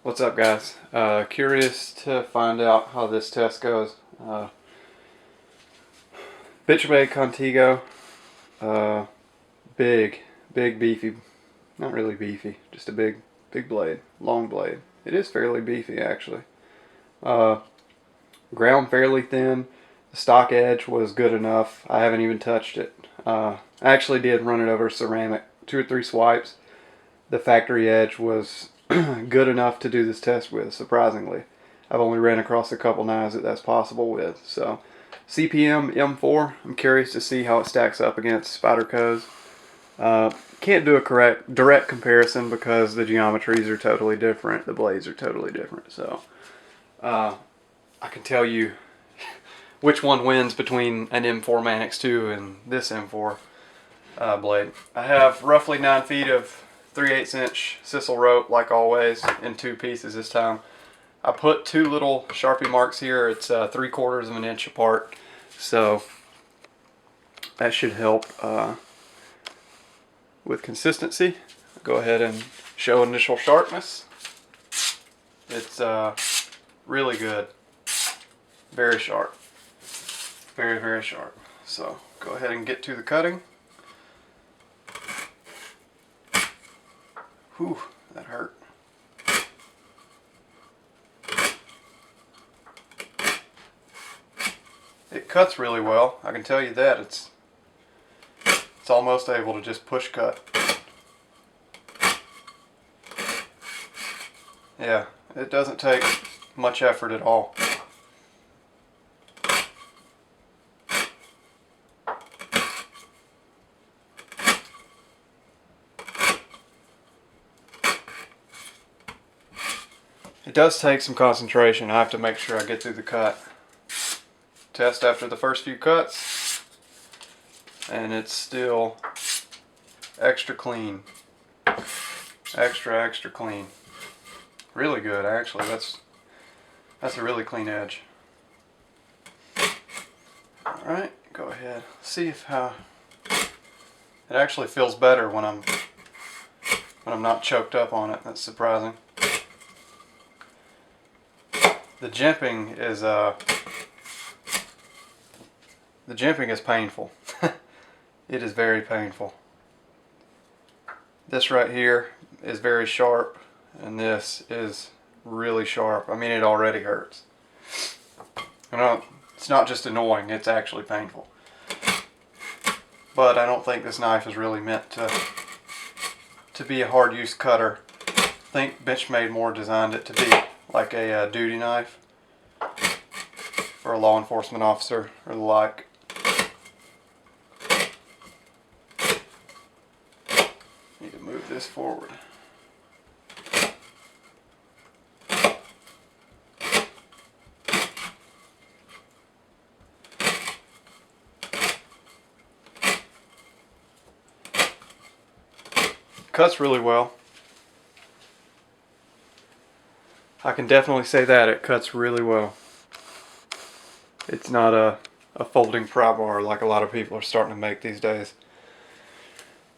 What's up, guys? Curious to find out how this test goes. Bechmade Contego, uh, big, beefy. Not really beefy, just a big blade, long blade. It is fairly beefy actually. Uh, Ground fairly thin. The stock edge was good enough. I haven't even touched it. I actually did run it over ceramic, 2 or 3 swipes. The factory edge was good enough to do this test with, surprisingly. I've only ran across a couple knives that's possible with. So CPM-M4, I'm curious to see how it stacks up against Spyderco's. Can't do a direct comparison because the geometries are totally different, the blades are totally different. So I can tell you which one wins between an M4 Manix 2 and this M4 blade. I have roughly 9 feet of 3/8 inch sisal rope, like always, in 2 pieces this time. I put 2 little Sharpie marks here. It's 3/4 of an inch apart, so that should help with consistency. I'll go ahead and show initial sharpness. It's really good, very sharp, very sharp. So go ahead and get to the cutting. Whew, that hurt. It cuts really well, I can tell you that. It's almost able to just push cut. Yeah, it doesn't take much effort at all. It does take some concentration. I have to make sure I get through the cut. Test after the first few cuts, and it's still extra clean. Extra clean. Really good, actually. That's a really clean edge. Alright, go ahead. See if how it actually feels better when I'm not choked up on it. That's surprising. The jimping is painful. It is very painful. This right here is very sharp, and this is really sharp. I mean, it already hurts. It's not just annoying, it's actually painful. But I don't think this knife is really meant to be a hard use cutter. I think Benchmade more designed it to be like a duty knife for a law enforcement officer or the like. Need to move this forward. Cuts really well. I can definitely say that it cuts really well. It's not a folding pry bar like a lot of people are starting to make these days.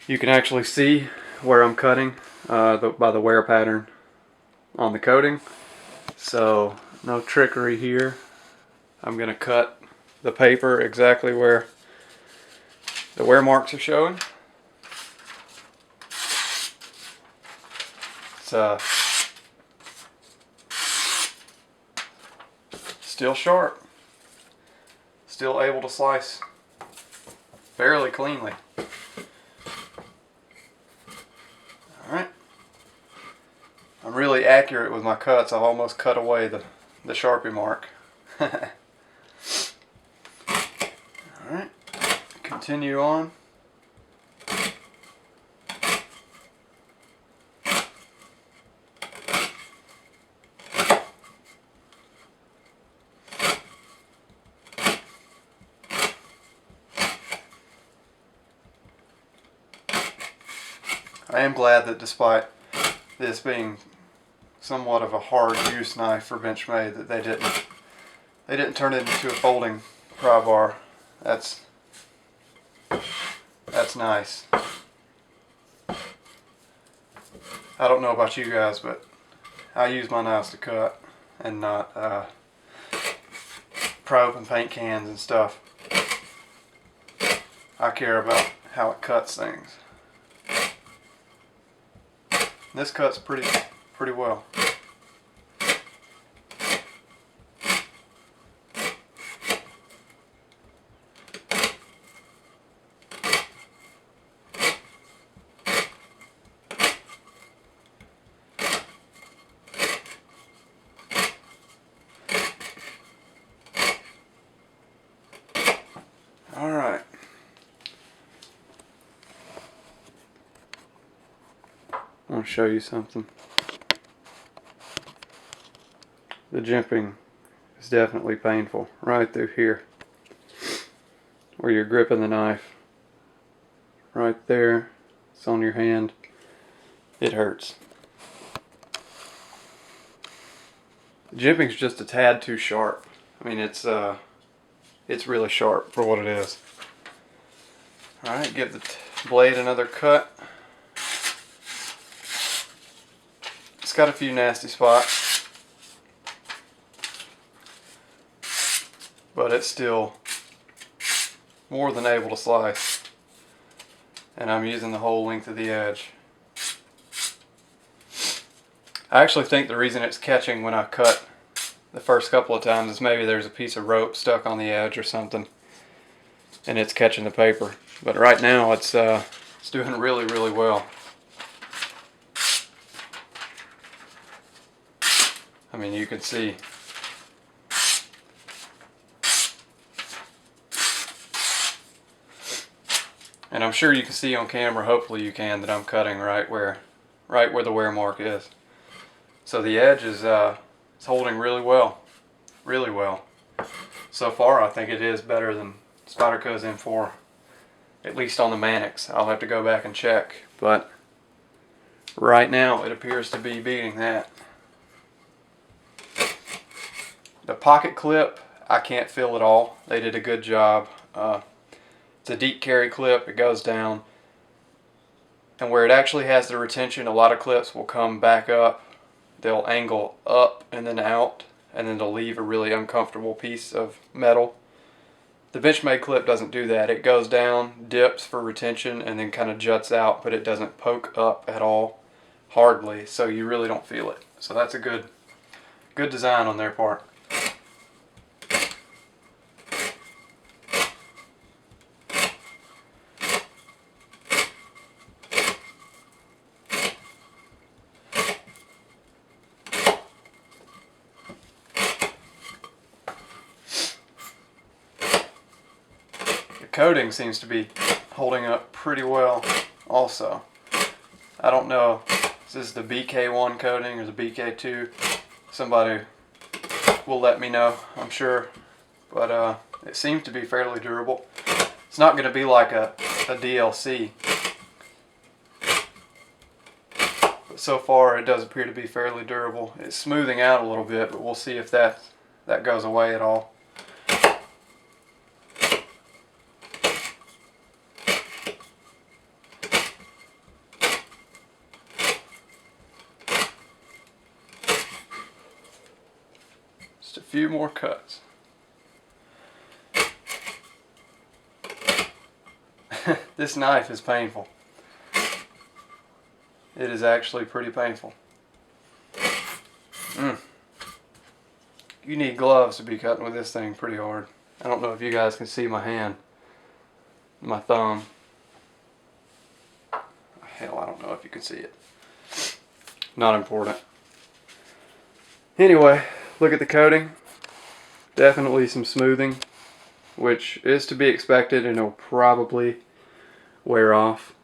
You can actually see where I'm cutting by the wear pattern on the coating. So no trickery here. I'm going to cut the paper exactly where the wear marks are showing. It's still sharp. Still able to slice fairly cleanly. Alright. I'm really accurate with my cuts. I've almost cut away the Sharpie mark. Alright. Continue on. I am glad that despite this being somewhat of a hard use knife for Benchmade, that they didn't turn it into a folding pry bar. That's nice. I don't know about you guys, but I use my knives to cut and not probe and paint cans and stuff. I care about how it cuts things. This cuts pretty well. All right. I want to show you something. The jimping is definitely painful right through here where you're gripping the knife. Right there, it's on your hand. It hurts. The jimping's just a tad too sharp. I mean, it's really sharp for what it is. All right, give the blade another cut. It's got a few nasty spots, but it's still more than able to slice. And I'm using the whole length of the edge. I actually think the reason it's catching when I cut the first couple of times is maybe there's a piece of rope stuck on the edge or something and it's catching the paper. But right now it's doing really well. I mean, you can see and I'm sure you can see on camera, hopefully you can, that I'm cutting right where the wear mark is. So the edge is it's holding really well. So far I think it is better than Spyderco's M4, at least on the Mannix. I'll have to go back and check, but right now it appears to be beating that. The pocket clip, I can't feel at all. They did a good job. It's a deep carry clip, it goes down, and where it actually has the retention, a lot of clips will come back up. They'll angle up and then out, and then they'll leave a really uncomfortable piece of metal. The Benchmade clip doesn't do that. It goes down, dips for retention, and then kind of juts out, but it doesn't poke up at all, hardly, so you really don't feel it. So that's a good design on their part. Coating seems to be holding up pretty well also. I don't know if this is the BK1 coating or the BK2. Somebody will let me know, I'm sure. But it seems to be fairly durable. It's not going to be like a DLC. But so far it does appear to be fairly durable. It's smoothing out a little bit, but we'll see if that goes away at all. Just a few more cuts. This knife is painful. It is actually pretty painful. You need gloves to be cutting with this thing pretty hard. I don't know if you guys can see my hand, my thumb. Hell, I don't know if you can see it. Not important. Anyway, look at the coating. Definitely some smoothing, which is to be expected, and it'll probably wear off.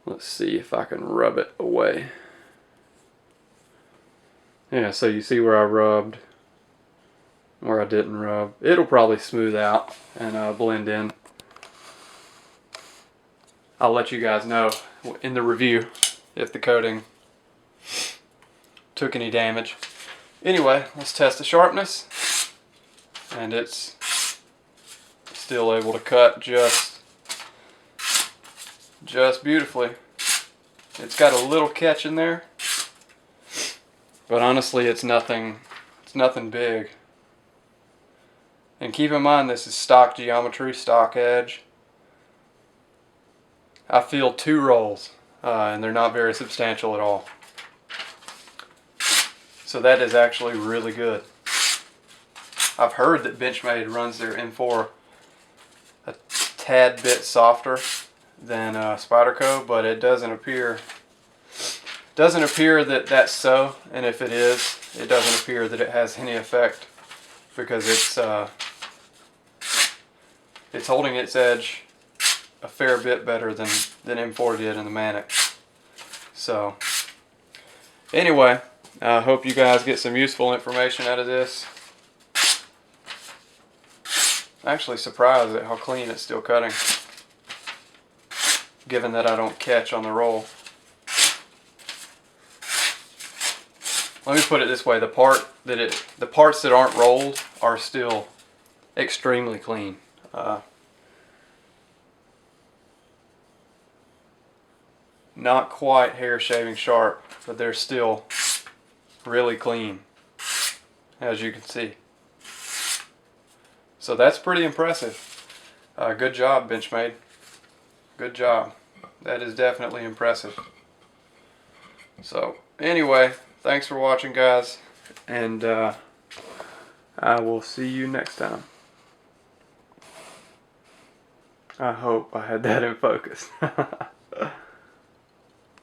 Let's see if I can rub it away. Yeah, so you see where I rubbed, where I didn't rub. It'll probably smooth out and blend in. I'll let you guys know in the review if the coating took any damage. Anyway, let's test the sharpness, and it's still able to cut just beautifully. It's got a little catch in there, But honestly, it's nothing big. And keep in mind, this is stock geometry, stock edge. I feel 2 rolls, and they're not very substantial at all. So that is actually really good. I've heard that Benchmade runs their M4 a tad bit softer than Spyderco, but it doesn't appear that that's so. And if it is, it doesn't appear that it has any effect, because it's holding its edge a fair bit better than M4 did in the Manic. So anyway, I hope you guys get some useful information out of this. I'm actually surprised at how clean it's still cutting, given that I don't catch on the roll. Let me put it this way: the parts that aren't rolled are still extremely clean. Not quite hair shaving sharp, but they're still really clean, as you can see. So that's pretty impressive. Good job, Benchmade. Good job. That is definitely impressive. So anyway, thanks for watching, guys, and I will see you next time. I hope I had that in focus.